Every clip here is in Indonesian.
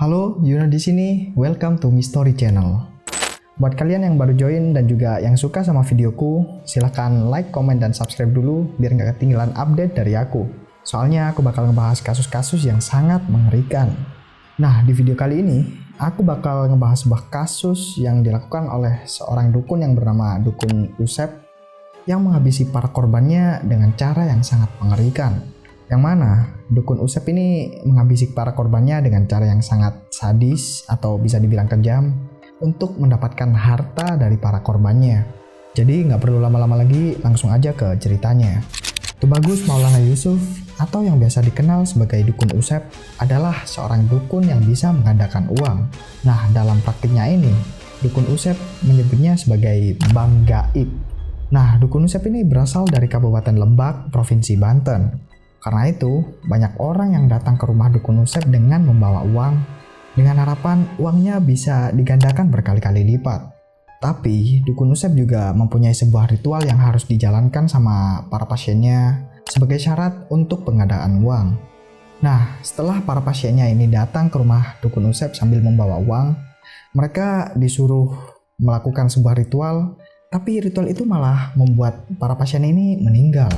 Halo, Yuna di sini. Welcome to Mystery Channel. Buat kalian yang baru join dan juga yang suka sama videoku, silahkan like, komen, dan subscribe dulu biar nggak ketinggalan update dari aku. Soalnya aku bakal ngebahas kasus-kasus yang sangat mengerikan. Nah, di video kali ini, aku bakal ngebahas sebuah kasus yang dilakukan oleh seorang dukun yang bernama Dukun Usep yang menghabisi para korbannya dengan cara yang sangat mengerikan. Yang mana Dukun Usep ini menghabisi para korbannya dengan cara yang sangat sadis atau bisa dibilang kejam untuk mendapatkan harta dari para korbannya. Jadi nggak perlu lama-lama lagi, langsung aja ke ceritanya. Tubagus Maulana Yusuf atau yang biasa dikenal sebagai Dukun Usep adalah seorang dukun yang bisa menggandakan uang. Nah, dalam praktiknya ini, Dukun Usep menyebutnya sebagai bank gaib. Nah, Dukun Usep ini berasal dari Kabupaten Lebak, Provinsi Banten. Karena itu, banyak orang yang datang ke rumah Dukun Usep dengan membawa uang, dengan harapan uangnya bisa digandakan berkali-kali lipat. Tapi, Dukun Usep juga mempunyai sebuah ritual yang harus dijalankan sama para pasiennya sebagai syarat untuk penggandaan uang. Nah, setelah para pasiennya ini datang ke rumah Dukun Usep sambil membawa uang, mereka disuruh melakukan sebuah ritual, tapi ritual itu malah membuat para pasien ini meninggal.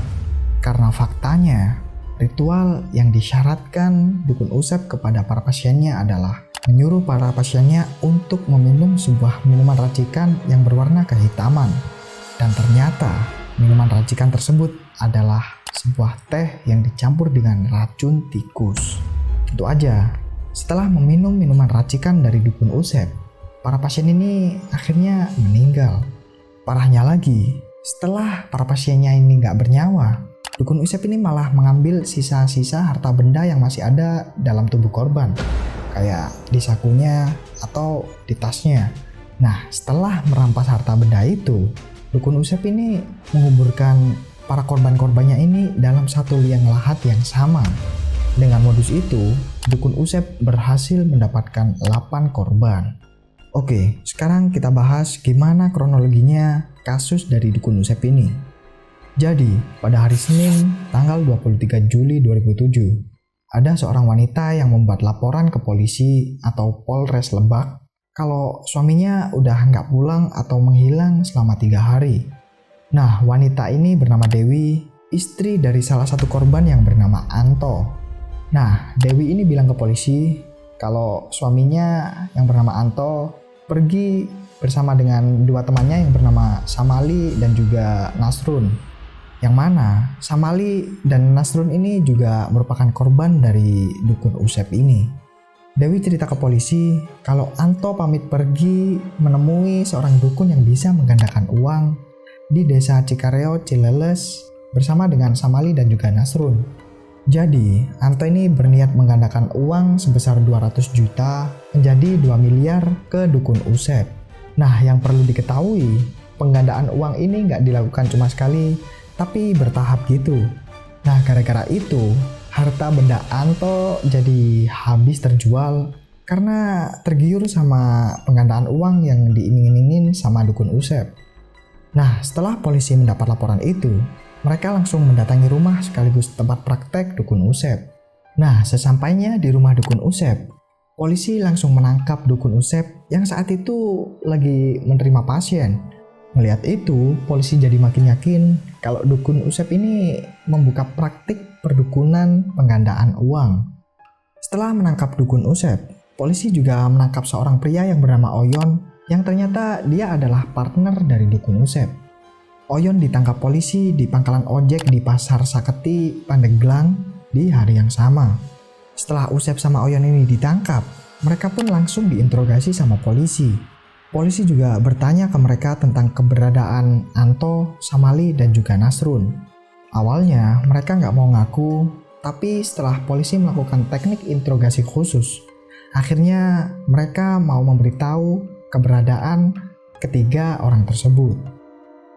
Karena faktanya, ritual yang disyaratkan Dukun Usep kepada para pasiennya adalah menyuruh para pasiennya untuk meminum sebuah minuman racikan yang berwarna kehitaman. Dan ternyata minuman racikan tersebut adalah sebuah teh yang dicampur dengan racun tikus. Tentu aja, setelah meminum minuman racikan dari Dukun Usep, para pasien ini akhirnya meninggal. Parahnya lagi, setelah para pasiennya ini nggak bernyawa, Dukun Usep ini malah mengambil sisa-sisa harta benda yang masih ada dalam tubuh korban, kayak di sakunya atau di tasnya. Nah, setelah merampas harta benda itu, Dukun Usep ini menguburkan para korban-korbannya ini dalam satu liang lahat yang sama. Dengan modus itu, Dukun Usep berhasil mendapatkan 8 korban. Oke, sekarang kita bahas gimana kronologinya kasus dari Dukun Usep ini. Jadi, pada hari Senin, tanggal 23 Juli 2007, ada seorang wanita yang membuat laporan ke polisi atau Polres Lebak kalau suaminya udah nggak pulang atau menghilang selama 3 hari. Nah, wanita ini bernama Dewi, istri dari salah satu korban yang bernama Anto. Nah, Dewi ini bilang ke polisi kalau suaminya yang bernama Anto pergi bersama dengan 2 temannya yang bernama Samali dan juga Nasrun. Yang mana Samali dan Nasrun ini juga merupakan korban dari Dukun Usep ini. Dewi cerita ke polisi kalau Anto pamit pergi menemui seorang dukun yang bisa menggandakan uang di desa Cikareo, Cileles bersama dengan Samali dan juga Nasrun. Jadi, Anto ini berniat menggandakan uang sebesar 200 juta menjadi 2 miliar ke Dukun Usep. Nah, yang perlu diketahui, penggandaan uang ini nggak dilakukan cuma sekali, tapi bertahap gitu. Nah, gara-gara itu, harta benda Anto jadi habis terjual karena tergiur sama penggandaan uang yang diiming-imingin sama Dukun Usep. Nah, setelah polisi mendapat laporan itu, mereka langsung mendatangi rumah sekaligus tempat praktek Dukun Usep. Nah, sesampainya di rumah Dukun Usep, polisi langsung menangkap Dukun Usep yang saat itu lagi menerima pasien. Melihat itu, polisi jadi makin yakin kalau Dukun Usep ini membuka praktik perdukunan penggandaan uang. Setelah menangkap Dukun Usep, polisi juga menangkap seorang pria yang bernama Oyon yang ternyata dia adalah partner dari Dukun Usep. Oyon ditangkap polisi di pangkalan ojek di Pasar Saketi, Pandeglang di hari yang sama. Setelah Usep sama Oyon ini ditangkap, mereka pun langsung diinterogasi sama polisi. Polisi juga bertanya ke mereka tentang keberadaan Anto, Samali, dan juga Nasrun. Awalnya mereka nggak mau ngaku, tapi setelah polisi melakukan teknik interogasi khusus, akhirnya mereka mau memberitahu keberadaan ketiga orang tersebut.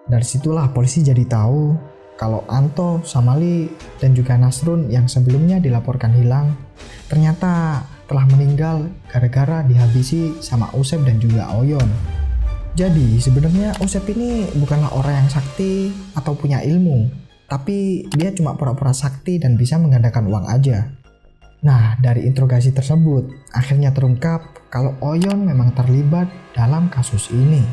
Dari situlah polisi jadi tahu kalau Anto, Samali, dan juga Nasrun yang sebelumnya dilaporkan hilang, ternyata telah meninggal gara-gara dihabisi sama Usep dan juga Oyon. Jadi sebenarnya Usep ini bukanlah orang yang sakti atau punya ilmu, tapi dia cuma pura-pura sakti dan bisa menggandakan uang aja. Nah, dari interogasi tersebut, akhirnya terungkap kalau Oyon memang terlibat dalam kasus ini.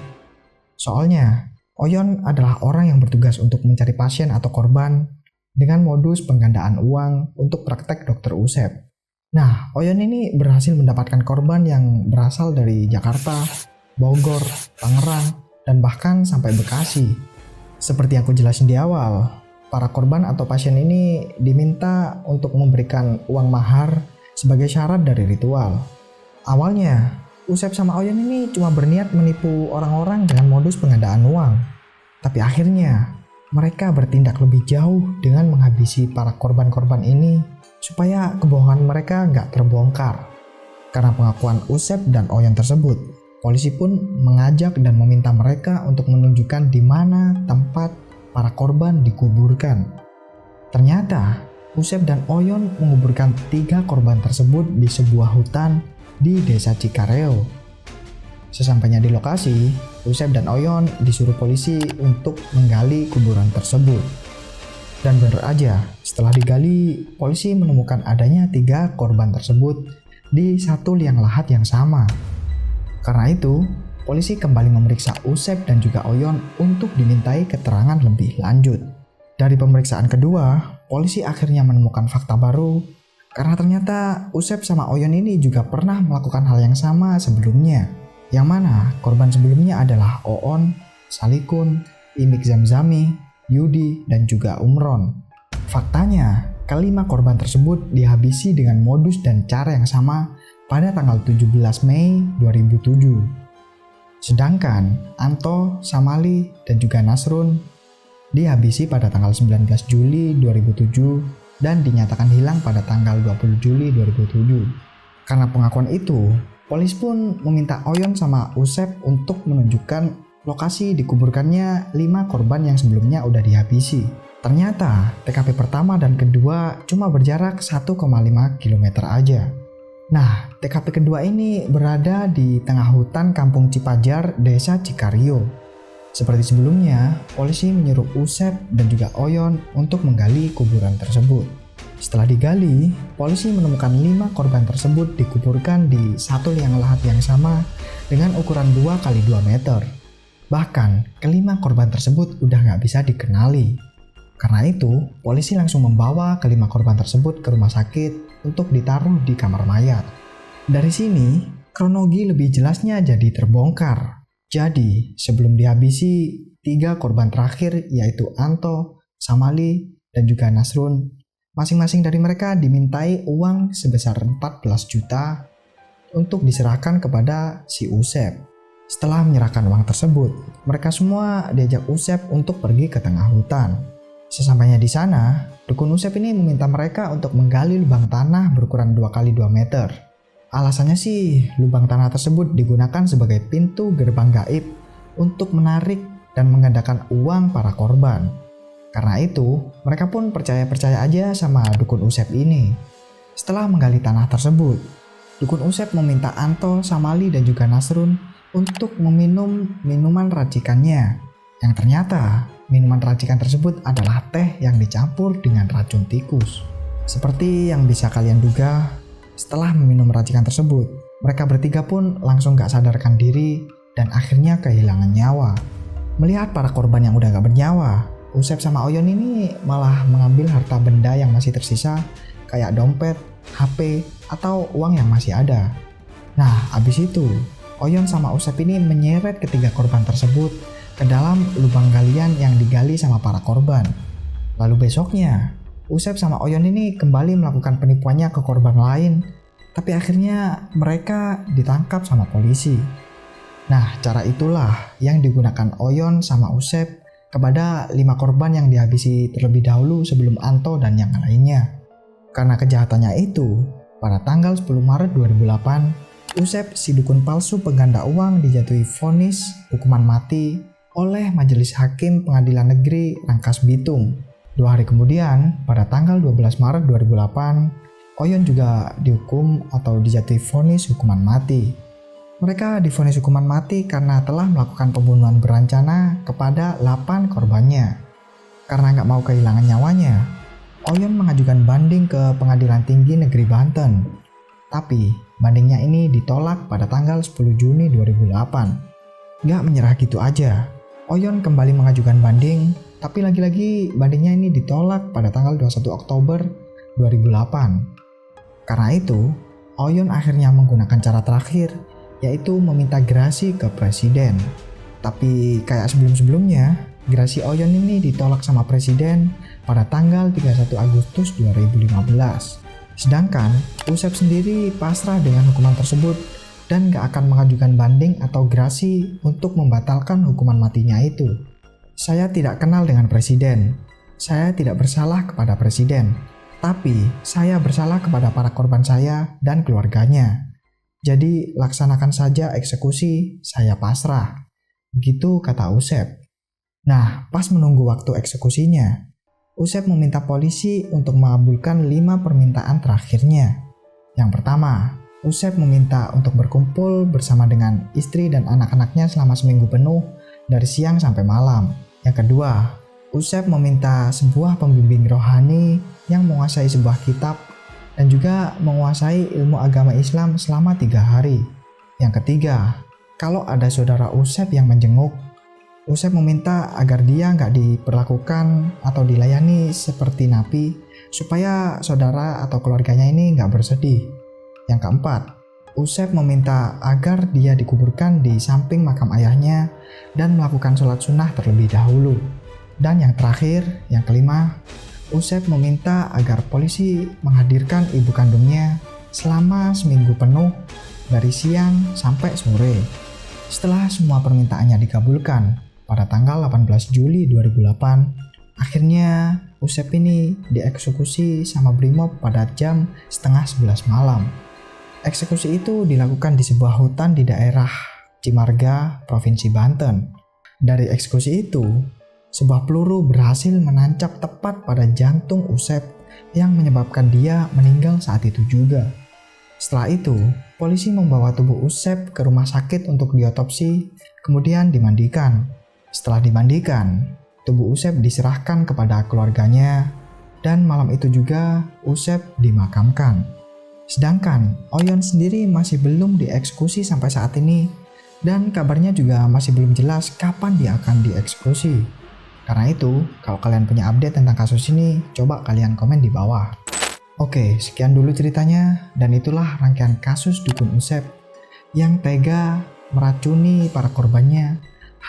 Soalnya, Oyon adalah orang yang bertugas untuk mencari pasien atau korban dengan modus penggandaan uang untuk praktek dokter Usep. Nah, Oyon ini berhasil mendapatkan korban yang berasal dari Jakarta, Bogor, Tangerang, dan bahkan sampai Bekasi. Seperti yang aku jelasin di awal, para korban atau pasien ini diminta untuk memberikan uang mahar sebagai syarat dari ritual. Awalnya, Usep sama Oyon ini cuma berniat menipu orang-orang dengan modus penggandaan uang. Tapi akhirnya, mereka bertindak lebih jauh dengan menghabisi para korban-korban ini supaya kebohongan mereka nggak terbongkar. Karena pengakuan Usep dan Oyon tersebut, polisi pun mengajak dan meminta mereka untuk menunjukkan di mana tempat para korban dikuburkan. Ternyata, Usep dan Oyon menguburkan 3 korban tersebut di sebuah hutan di desa Cikareo. Sesampainya di lokasi, Usep dan Oyon disuruh polisi untuk menggali kuburan tersebut. Dan benar aja, setelah digali, polisi menemukan adanya 3 korban tersebut di satu liang lahat yang sama. Karena itu, polisi kembali memeriksa Usep dan juga Oyon untuk dimintai keterangan lebih lanjut. Dari pemeriksaan kedua, polisi akhirnya menemukan fakta baru karena ternyata Usep sama Oyon ini juga pernah melakukan hal yang sama sebelumnya. Yang mana korban sebelumnya adalah Oon, Salikun, Imik Zamzami, Yudi, dan juga Umron. Faktanya, kelima korban tersebut dihabisi dengan modus dan cara yang sama pada tanggal 17 Mei 2007. Sedangkan Anto, Samali, dan juga Nasrun dihabisi pada tanggal 19 Juli 2007 dan dinyatakan hilang pada tanggal 20 Juli 2007. Karena pengakuan itu, polisi pun meminta Oyon sama Usep untuk menunjukkan lokasi dikuburkannya 5 korban yang sebelumnya udah dihabisi. Ternyata TKP pertama dan kedua cuma berjarak 1,5 km aja. Nah, TKP kedua ini berada di tengah hutan Kampung Cipajar, Desa Cikario. Seperti sebelumnya, polisi menyuruh Usep dan juga Oyon untuk menggali kuburan tersebut. Setelah digali, polisi menemukan 5 korban tersebut dikuburkan di satu liang lahat yang sama dengan ukuran 2 x 2 meter. Bahkan, kelima korban tersebut udah nggak bisa dikenali. Karena itu, polisi langsung membawa kelima korban tersebut ke rumah sakit untuk ditaruh di kamar mayat. Dari sini, kronologi lebih jelasnya jadi terbongkar. Jadi, sebelum dihabisi, 3 korban terakhir yaitu Anto, Samali, dan juga Nasrun, masing-masing dari mereka dimintai uang sebesar 14 juta untuk diserahkan kepada si Usep. Setelah menyerahkan uang tersebut, mereka semua diajak Usep untuk pergi ke tengah hutan. Sesampainya di sana, dukun Usep ini meminta mereka untuk menggali lubang tanah berukuran 2 x 2 meter. Alasannya sih, lubang tanah tersebut digunakan sebagai pintu gerbang gaib untuk menarik dan menggandakan uang para korban. Karena itu, mereka pun percaya-percaya aja sama dukun Usep ini. Setelah menggali tanah tersebut, dukun Usep meminta Anto, Samali, dan juga Nasrun untuk meminum minuman racikannya. Yang ternyata, minuman racikan tersebut adalah teh yang dicampur dengan racun tikus. Seperti yang bisa kalian duga, setelah meminum racikan tersebut, mereka bertiga pun langsung gak sadarkan diri dan akhirnya kehilangan nyawa. Melihat para korban yang udah gak bernyawa, Usep sama Oyon ini malah mengambil harta benda yang masih tersisa kayak dompet, HP, atau uang yang masih ada. Nah, abis itu, Oyon sama Usep ini menyeret ketiga korban tersebut ke dalam lubang galian yang digali sama para korban. Lalu besoknya, Usep sama Oyon ini kembali melakukan penipuannya ke korban lain, tapi akhirnya mereka ditangkap sama polisi. Nah, cara itulah yang digunakan Oyon sama Usep kepada 5 korban yang dihabisi terlebih dahulu sebelum Anto dan yang lainnya. Karena kejahatannya itu, pada tanggal 10 Maret 2008, Usep, si dukun palsu pengganda uang, dijatuhi vonis hukuman mati oleh Majelis Hakim Pengadilan Negeri Rangkas Bitung. 2 hari kemudian, pada tanggal 12 Maret 2008, Oyon juga dihukum atau dijatuhi vonis hukuman mati. Mereka divonis hukuman mati karena telah melakukan pembunuhan berencana kepada 8 korbannya. Karena nggak mau kehilangan nyawanya, Oyon mengajukan banding ke Pengadilan Tinggi Negeri Banten. Tapi bandingnya ini ditolak pada tanggal 10 Juni 2008. Gak menyerah gitu aja, Oyon kembali mengajukan banding, tapi lagi-lagi bandingnya ini ditolak pada tanggal 21 Oktober 2008. Karena itu, Oyon akhirnya menggunakan cara terakhir, yaitu meminta gerasi ke presiden. Tapi kayak sebelum-sebelumnya, gerasi Oyon ini ditolak sama presiden pada tanggal 31 Agustus 2015. Sedangkan Usep sendiri pasrah dengan hukuman tersebut dan gak akan mengajukan banding atau gerasi untuk membatalkan hukuman matinya itu. Saya tidak kenal dengan presiden. Saya tidak bersalah kepada presiden. Tapi saya bersalah kepada para korban saya dan keluarganya. Jadi laksanakan saja eksekusi, saya pasrah. Begitu kata Usep. Nah, pas menunggu waktu eksekusinya, Usep meminta polisi untuk mengabulkan 5 permintaan terakhirnya. Yang pertama, Usep meminta untuk berkumpul bersama dengan istri dan anak-anaknya selama seminggu penuh dari siang sampai malam. Yang kedua, Usep meminta sebuah pembimbing rohani yang menguasai sebuah kitab dan juga menguasai ilmu agama Islam selama 3 hari. Yang ketiga, kalau ada saudara Usep yang menjenguk, Usep meminta agar dia nggak diperlakukan atau dilayani seperti napi supaya saudara atau keluarganya ini nggak bersedih. Yang keempat, Usep meminta agar dia dikuburkan di samping makam ayahnya dan melakukan sholat sunnah terlebih dahulu. Dan yang terakhir, yang kelima, Usep meminta agar polisi menghadirkan ibu kandungnya selama seminggu penuh dari siang sampai sore. Setelah semua permintaannya dikabulkan, pada tanggal 18 Juli 2008, akhirnya Usep ini dieksekusi sama Brimob pada jam setengah 11 malam. Eksekusi itu dilakukan di sebuah hutan di daerah Cimarga, Provinsi Banten. Dari eksekusi itu, sebuah peluru berhasil menancap tepat pada jantung Usep yang menyebabkan dia meninggal saat itu juga. Setelah itu, polisi membawa tubuh Usep ke rumah sakit untuk diotopsi, kemudian dimandikan. Setelah dimandikan, tubuh Usep diserahkan kepada keluarganya dan malam itu juga Usep dimakamkan. Sedangkan Oyon sendiri masih belum dieksekusi sampai saat ini dan kabarnya juga masih belum jelas kapan dia akan dieksekusi. Karena itu, kalau kalian punya update tentang kasus ini, coba kalian komen di bawah. Oke, sekian dulu ceritanya dan itulah rangkaian kasus dukun Usep yang tega meracuni para korbannya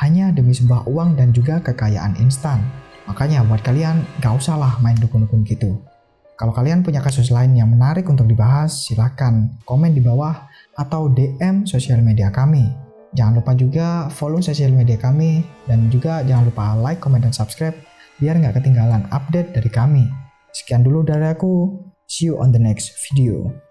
hanya demi sebuah uang dan juga kekayaan instan. Makanya buat kalian gak usah lah main dukun-dukun gitu. Kalau kalian punya kasus lain yang menarik untuk dibahas, silahkan komen di bawah atau DM sosial media kami. Jangan lupa juga follow sosial media kami dan juga jangan lupa like, comment, dan subscribe biar gak ketinggalan update dari kami. Sekian dulu dari aku, see you on the next video.